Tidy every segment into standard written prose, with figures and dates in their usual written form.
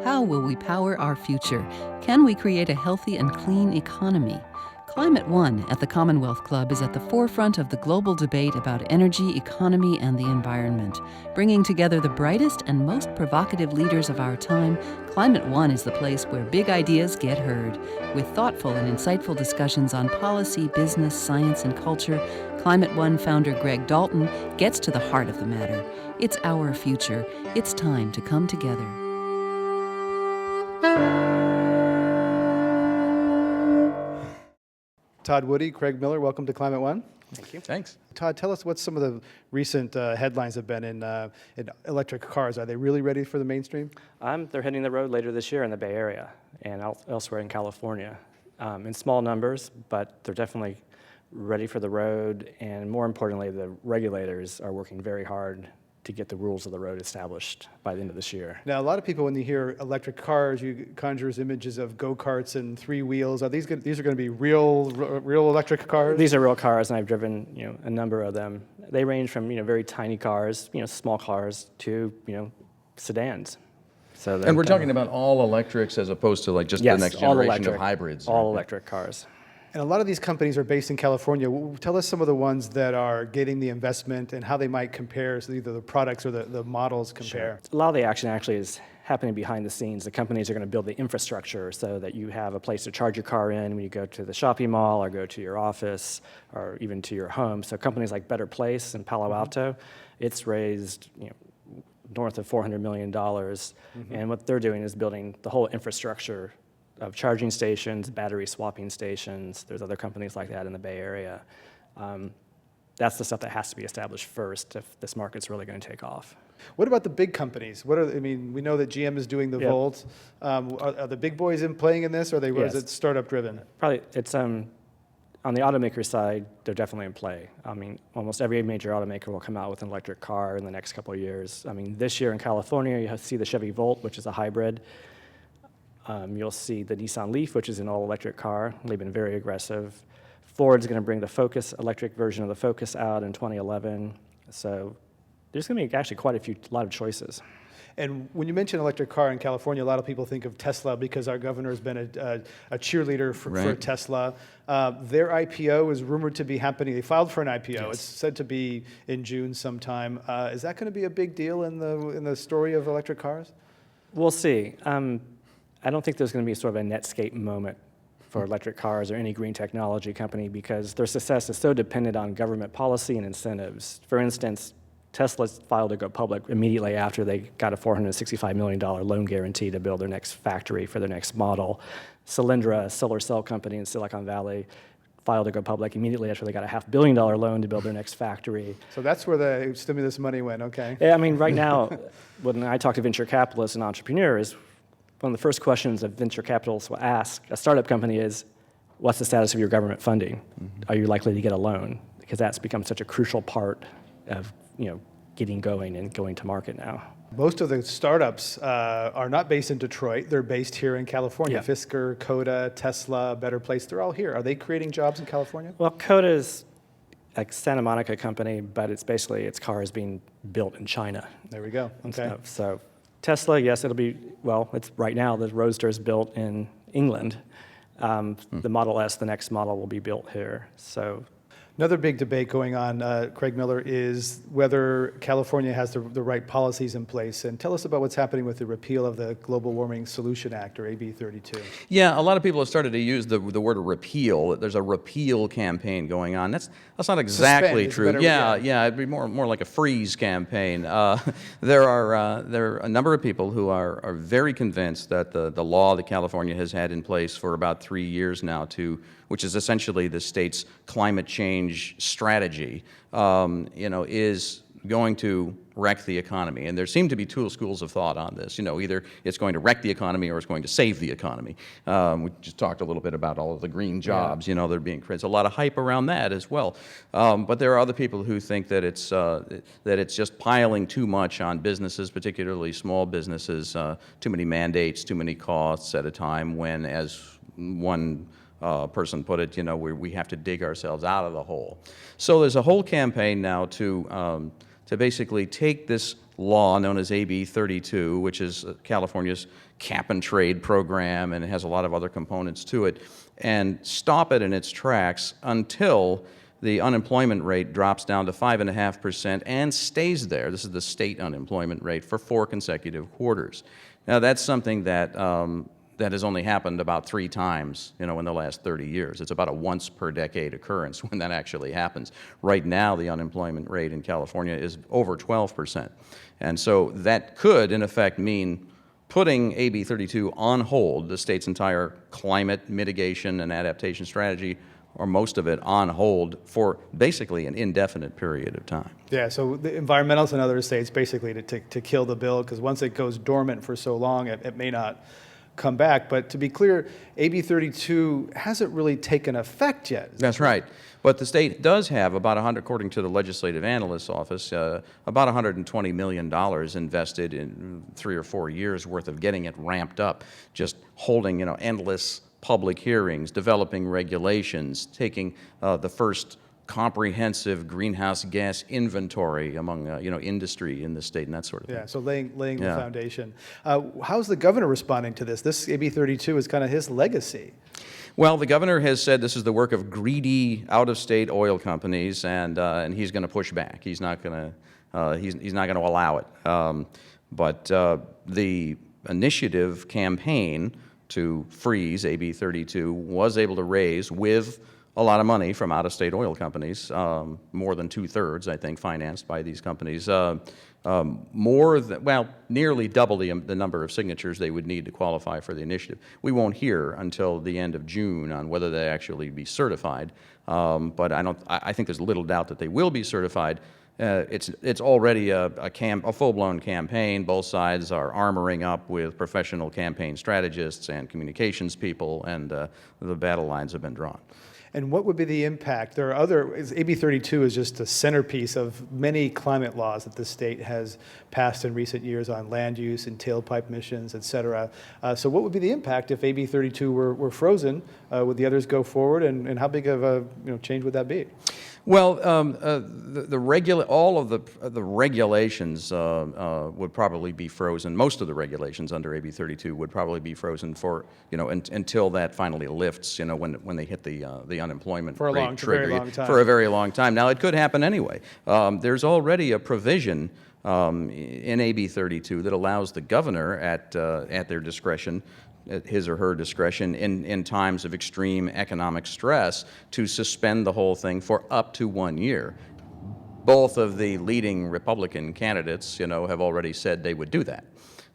How will we power our future? Can we create a healthy and clean economy? Climate One at the Commonwealth Club is at the forefront of the global debate about energy, economy, and the environment. Bringing together the brightest and most provocative leaders of our time, Climate One is the place where big ideas get heard. With thoughtful and insightful discussions on policy, business, science, and culture, Climate One founder Greg Dalton gets to the heart of the matter. It's our future. It's time to come together. Todd Woody, Craig Miller, welcome to Climate One. Thank you. Thanks. Todd, tell us what some of the recent headlines have been in electric cars. Are they really ready for the mainstream? They're hitting the road later this year in the Bay Area and elsewhere in California. In small numbers, but they're definitely ready for the road, and more importantly, the regulators are working very hard to get the rules of the road established by the end of this year. Now, a lot of people, when you hear electric cars, you conjures images of go-karts and three wheels. Are these are going to be real electric cars? These are real cars, and I've driven a number of them. They range from very tiny cars, small cars, to sedans. So and we're talking about all electrics as opposed to like just the next generation of hybrids. All electric cars. And a lot of these companies are based in California. Tell us some of the ones that are getting the investment and how they might compare, so either the products or the models compare. Sure. A lot of the action actually is happening behind the scenes. The companies are going to build the infrastructure so that you have a place to charge your car in when you go to the shopping mall or go to your office or even to your home. So companies like Better Place in Palo Alto, it's raised north of $400 million. And what they're doing is building the whole infrastructure of charging stations, battery swapping stations. There's other companies like that in the Bay Area. That's the stuff that has to be established first if this market's really going to take off. What about the big companies? We know that GM is doing the Volt. Are the big boys playing in this, or is it startup driven? Probably it's on the automaker side, they're definitely in play. Almost every major automaker will come out with an electric car in the next couple of years. This year in California, you see the Chevy Volt, which is a hybrid. You'll see the Nissan Leaf, which is an all-electric car. They've been very aggressive. Ford's going to bring the Focus electric version of the Focus out in 2011. So there's going to be actually quite a lot of choices. And when you mention electric car in California, a lot of people think of Tesla because our governor has been a cheerleader for Tesla. Their IPO is rumored to be happening. They filed for an IPO. Yes. It's said to be in June sometime. Is that going to be a big deal in the story of electric cars? We'll see. I don't think there's going to be sort of a Netscape moment for electric cars or any green technology company because their success is so dependent on government policy and incentives. For instance, Tesla filed to go public immediately after they got a $465 million loan guarantee to build their next factory for their next model. Solyndra, a solar cell company in Silicon Valley, filed to go public immediately after they got a $500 million loan to build their next factory. So that's where the stimulus money went, okay? Yeah, right now, when I talk to venture capitalists and entrepreneurs, one of the first questions that venture capitalists will ask a startup company is, what's the status of your government funding? Are you likely to get a loan? Because that's become such a crucial part of getting going and going to market now. Most of the startups are not based in Detroit. They're based here in California. Yeah. Fisker, Coda, Tesla, Better Place, they're all here. Are they creating jobs in California? Well, Coda is a Santa Monica company, but it's basically its car is being built in China. There we go. Okay. So Tesla, yes, it's right now the Roadster is built in England. The Model S, the next model, will be built here. So another big debate going on, Craig Miller, is whether California has the right policies in place. And tell us about what's happening with the repeal of the Global Warming Solution Act, or AB 32. Yeah, a lot of people have started to use the word repeal. There's a repeal campaign going on. That's not exactly true. Yeah, it'd be more like a freeze campaign. There are a number of people who are very convinced that the law that California has had in place for about 3 years now, which is essentially the state's climate change strategy, is going to wreck the economy. And there seem to be two schools of thought on this. Either it's going to wreck the economy or it's going to save the economy. We just talked a little bit about all of the green jobs, they're being created. There's a lot of hype around that as well. But there are other people who think that it's just piling too much on businesses, particularly small businesses, too many mandates, too many costs at a time when, as one person put it, we have to dig ourselves out of the hole. So there's a whole campaign now to basically take this law known as AB 32, which is California's cap and trade program, and it has a lot of other components to it, and stop it in its tracks until the unemployment rate drops down to 5.5% and stays there. This is the state unemployment rate for 4 consecutive quarters. Now, that's something that that has only happened about 3 times, in the last 30 years. It's about a once per decade occurrence when that actually happens. Right now, the unemployment rate in California is over 12%. And so that could, in effect, mean putting AB 32 on hold, the state's entire climate mitigation and adaptation strategy, or most of it, on hold for basically an indefinite period of time. Yeah, so the environmentalists in other states basically to kill the bill, because once it goes dormant for so long, it may not come back. But to be clear, AB 32 hasn't really taken effect yet. That's right. But the state does have according to the Legislative Analyst's Office, about $120 million invested in 3 or 4 years worth of getting it ramped up, just holding, endless public hearings, developing regulations, taking the first comprehensive greenhouse gas inventory among industry in the state and that sort of thing. Yeah, so laying the foundation. How's the governor responding to this? This AB 32 is kind of his legacy. Well, the governor has said this is the work of greedy out-of-state oil companies, and he's going to push back. He's not going to he's not going to allow it. But the initiative campaign to freeze AB 32 was able to raise, with a lot of money from out-of-state oil companies, more than 2/3, I think, financed by these companies, nearly double the number of signatures they would need to qualify for the initiative. We won't hear until the end of June on whether they actually be certified, but I think there's little doubt that they will be certified. It's already a full-blown campaign. Both sides are armoring up with professional campaign strategists and communications people, and the battle lines have been drawn. And what would be the impact? There are AB 32 is just a centerpiece of many climate laws that the state has passed in recent years on land use and tailpipe emissions, et cetera. So what would be the impact if AB 32 were frozen? Would the others go forward, and how big of a change would that be? Well, all of the regulations would probably be frozen. Most of the regulations under AB 32 would probably be frozen for until that finally lifts. When they hit the unemployment rate trigger for a very long time. Now, it could happen anyway. There's already a provision in AB 32 that allows the governor at their discretion, at his or her discretion, in times of extreme economic stress, to suspend the whole thing for up to 1 year. Both of the leading Republican candidates, have already said they would do that.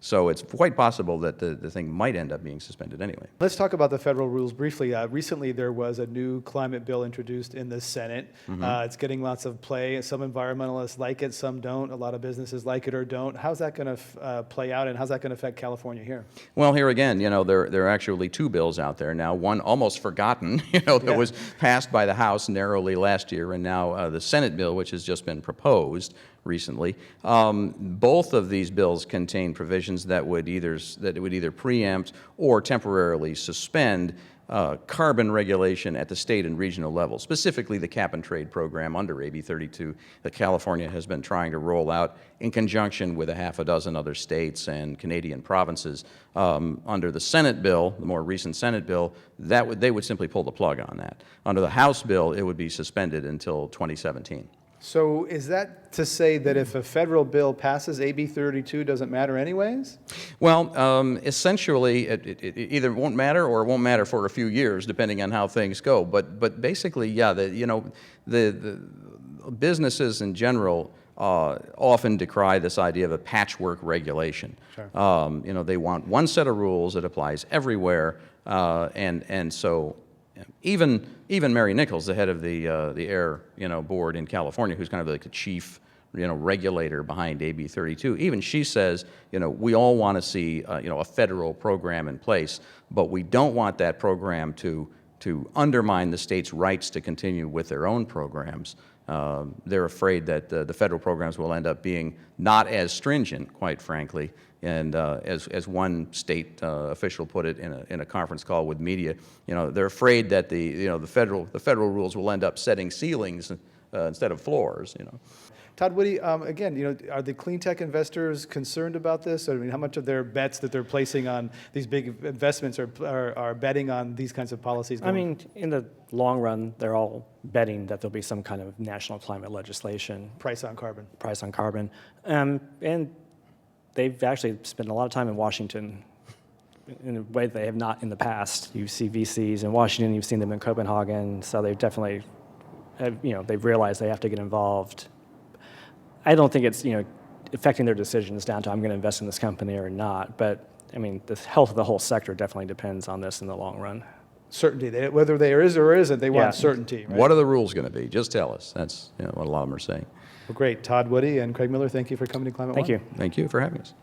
So it's quite possible that the thing might end up being suspended anyway. Let's talk about the federal rules briefly. Recently, there was a new climate bill introduced in the Senate. It's getting lots of play. Some environmentalists like it, some don't. A lot of businesses like it or don't. How's that going to play out, and how's that going to affect California here? Well, here again, there are actually 2 bills out there now. One almost forgotten, that was passed by the House narrowly last year, and now the Senate bill, which has just been proposed recently. Both of these bills contain provisions that would either preempt or temporarily suspend carbon regulation at the state and regional level, specifically the cap and trade program under AB 32 that California has been trying to roll out in conjunction with a half a dozen other states and Canadian provinces. Under the Senate bill, the more recent Senate bill, they would simply pull the plug on that. Under the House bill, it would be suspended until 2017. So is that to say that if a federal bill passes, AB 32 doesn't matter anyways? Well, essentially, it either won't matter or it won't matter for a few years, depending on how things go. But basically, yeah, the businesses in general often decry this idea of a patchwork regulation. Sure. They want one set of rules that applies everywhere, and so. Even Mary Nichols, the head of the Air board in California, who's kind of like the chief regulator behind AB 32, even she says we all want to see a federal program in place, but we don't want that program to undermine the state's rights to continue with their own programs. They're afraid that the federal programs will end up being not as stringent, quite frankly. And as one state official put it in a conference call with media, they're afraid that the federal rules will end up setting ceilings instead of floors. Todd Woody, again, are the clean tech investors concerned about this? I mean, how much of their bets that they're placing on these big investments are betting on these kinds of policies? I mean, in the long run, they're all betting that there'll be some kind of national climate legislation. Price on carbon. Price on carbon. And they've actually spent a lot of time in Washington in a way they have not in the past. You see VCs in Washington, you've seen them in Copenhagen, so they've definitely, they've realized they have to get involved. I don't think it's, affecting their decisions down to I'm going to invest in this company or not, but I mean, the health of the whole sector definitely depends on this in the long run. Certainty, whether there is or isn't, they want certainty. Right? What are the rules going to be? Just tell us. That's what a lot of them are saying. Well, great. Todd Woody and Craig Miller, thank you for coming to Climate One. Thank you. Thank you for having us.